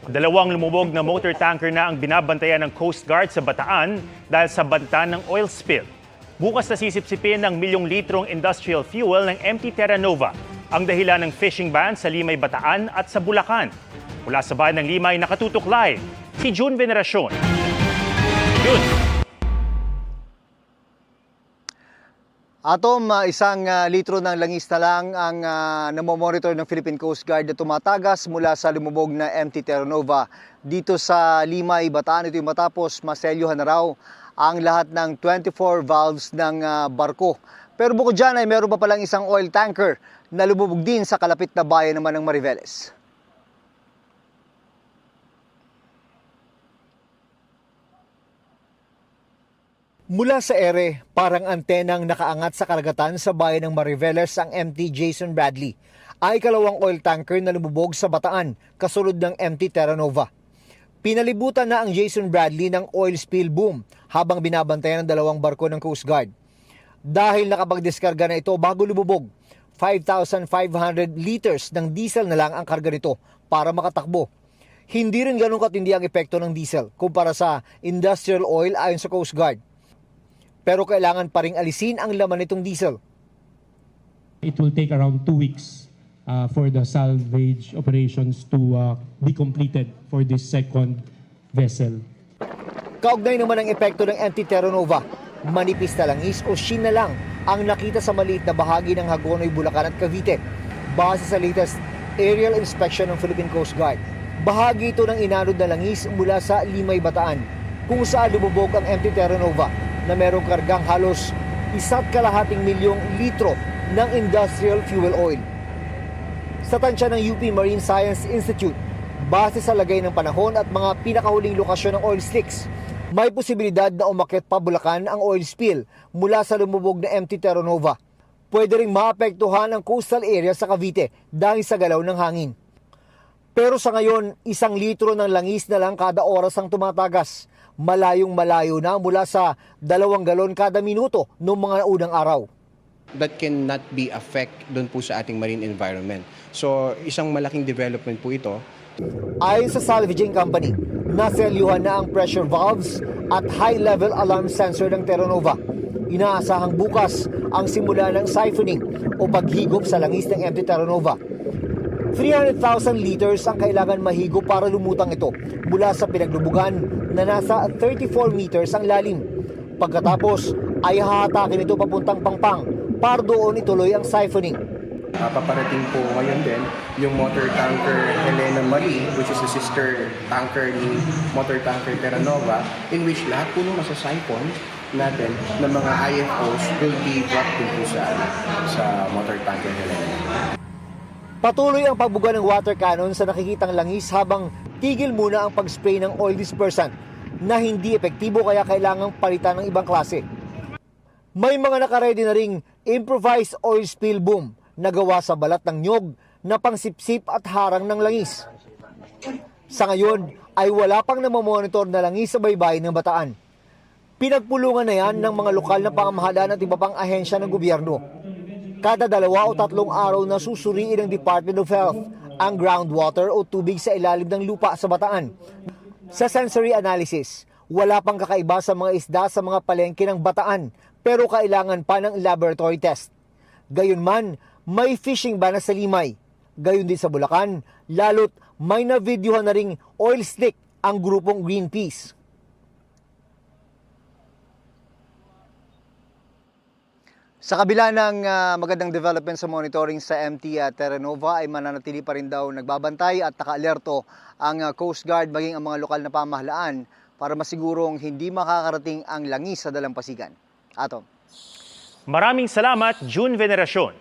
Dalawang lumubog na motor tanker na ang binabantayan ng Coast Guard sa Bataan dahil sa banta ng oil spill. Bukas na sisipsipin ng milyong litrong industrial fuel ng MT Terra Nova ang dahilan ng fishing ban sa Limay, Bataan at sa Bulacan. Mula sa bayan ng Limay, nakatutok live si June Veneracion. June. Atom, isang litro ng langis na lang ang namomonitor ng Philippine Coast Guard na tumatagas mula sa lumubog na MT Terra Nova dito sa Limay, Bataan. Ito yung matapos maselyuhan na raw ang lahat ng 24 valves ng barko. Pero bukod dyan ay meron pa palang isang oil tanker na lumubog din sa kalapit na bayan naman ng Mariveles. Mula sa ere, parang antenang nakaangat sa karagatan sa bayan ng Mariveles ang MT Jason Bradley, ay kalawang oil tanker na lumubog sa Bataan kasunod ng MT Terra Nova. Pinalibutan na ang Jason Bradley ng oil spill boom habang binabantayan ng dalawang barko ng Coast Guard. Dahil nakapagdiskarga na ito bago lumubog, 5,500 liters ng diesel na lang ang karga nito para makatakbo. Hindi rin ganun katindi ang epekto ng diesel kumpara sa industrial oil ayon sa Coast Guard. Pero kailangan pa ring alisin ang laman nitong diesel. It will take around 2 weeks for the salvage operations to be completed for this second vessel. Kaugnay naman ang epekto ng MT Terra Nova. Manipis na langis o sheen na lang ang nakita sa maliit na bahagi ng Hagonoy, Bulacan at Cavite base sa latest aerial inspection ng Philippine Coast Guard. Bahagi ito ng inanod na langis mula sa Limay, Bataan kung saan lumubog ang MT Terra Nova na merong kargang halos 1.2 milyong litro ng industrial fuel oil. Sa tansya ng UP Marine Science Institute, base sa lagay ng panahon at mga pinakahuling lokasyon ng oil slicks, may posibilidad na umakyat pa Bulacan ang oil spill mula sa lumubog na MT Terra Nova. Pwede ring maapektuhan ang coastal area sa Cavite dahil sa galaw ng hangin. Pero sa ngayon, 1 litro ng langis na lang kada oras ang tumatagas. Malayong-malayo na mula sa 2 galon kada minuto noong mga unang araw. That cannot be affect doon po sa ating marine environment. So, isang malaking development po ito. Ayon sa salvaging company, naselyuhan na ang pressure valves at high-level alarm sensor ng Terra Nova. Inaasahang bukas ang simula ng siphoning o paghigop sa langis ng MT Terra Nova. 300,000 liters ang kailangan mahigop para lumutang ito mula sa pinaglubugan na nasa 34 meters ang lalim. Pagkatapos ay hahatakin ito papuntang Pangpang para doon ituloy ang siphoning. Paparating po ngayon din yung motor tanker Helena Marie, which is the sister tanker ni motor tanker Terra Nova, in which lahat po nung masasiphon natin ng mga IFOs will be dropped po sa motor tanker Helena. Patuloy ang pagbuga ng water cannon sa nakikitang langis habang tigil muna ang pag-spray ng oil dispersant na hindi epektibo kaya kailangang palitan ng ibang klase. May mga nakaredy na ring improvised oil spill boom na gawa sa balat ng nyog na pangsipsip at harang ng langis. Sa ngayon ay wala pang namomonitor na langis sa baybayin ng Bataan. Pinagpulungan na yan ng mga lokal na pamahalaan at iba pang ahensya ng gobyerno. Kada 2 o 3 araw na susuriin ng Department of Health ang groundwater o tubig sa ilalim ng lupa sa Bataan. Sa sensory analysis, wala pang kakaiba sa mga isda sa mga palengke ng Bataan pero kailangan pa ng laboratory test. Gayunman, may fishing ban na sa Limay. Gayon din sa Bulacan, lalo't may na-videohan na ring oil slick ang grupong Greenpeace. Sa kabila ng magandang development sa monitoring sa MT Terra Nova ay mananatili pa rin daw nagbabantay at naka-alerto ang Coast Guard maging ang mga lokal na pamahalaan para masigurong hindi makakarating ang langis sa dalampasigan. Atom. Maraming salamat, June Veneracion.